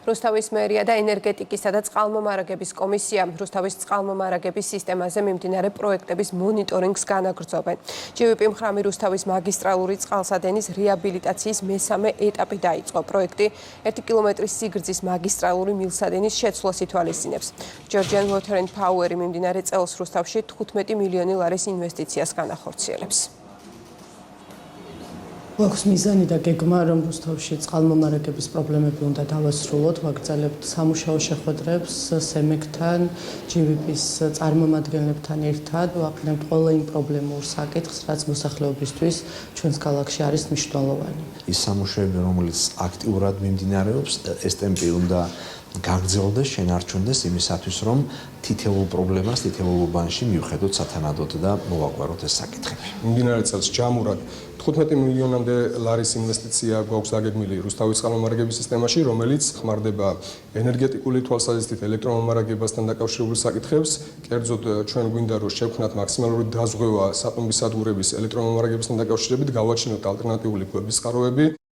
რუსთავის მერია და ენერგეტიკისა და წყალმომარაგების კომისია რუსთავის წყალმომარაგების სისტემაზე მიმდინარე პროექტების მონიტორინგს განაგრძობენ. GVP მხრამი რუსთავის მაგისტრალური წყალსადენის რეაბილიტაციის მესამე ეტაპი დაიწყო. პროექტი 1 კილომეტრის სიგრძის მაგისტრალური მილსადენის შეცვლას ითვალისწინებს. Georgian Water and Power მიმდინარე წელს რუსთავში 15 მილიონი ლარის ინვესტიციას განახორციელებს. გვაქვს მიზანი და გეგმა, რომ რუსთავში წყალმომარაგების პრობლემები უნდა დავასრულოთ, ვაგრძელებთ სამუშაო შეხვედრებს სემეკთან, GVP-ის წარმომადგენლებთან ერთად, ვაყენებთ ყველა იმ პრობლემურ საკითხს, რაც მოსახლეობისთვის ჩვენს ქალაქში არის მნიშვნელოვანი. ის სამუშაოები, რომელიც აქტიურად მიმდინარეობს, ეს ტემპი უნდა გაგრძელდეს, შენარჩუნდეს იმისათვის, რომ თითოეულ პრობლემას, თითოეულ უბანში მივხედოთ სათანადოდ და მოვაგვაროთ ეს საკითხები. მიმდინარე წელს ჯამურად 15 მილიონამდე ლარის ინვესტიცია გვაქვს დაგეგმილი რუსთავის წყალმომარაგების სისტემაში, რომელიც ხმარდება ენერგეტიკული თვალსაზრისით ელექტრომომარაგებასთან დაკავშირებულ საკითხებს. კერძოდ ჩვენ გვინდა რომ შევქმნათ მაქსიმალური დაზღვევა სატუმბის სადგურების ელექტრომომარაგებასთან დაკავშირებით, გავაჩინოთ ალტერნატიული კვების წყაროები.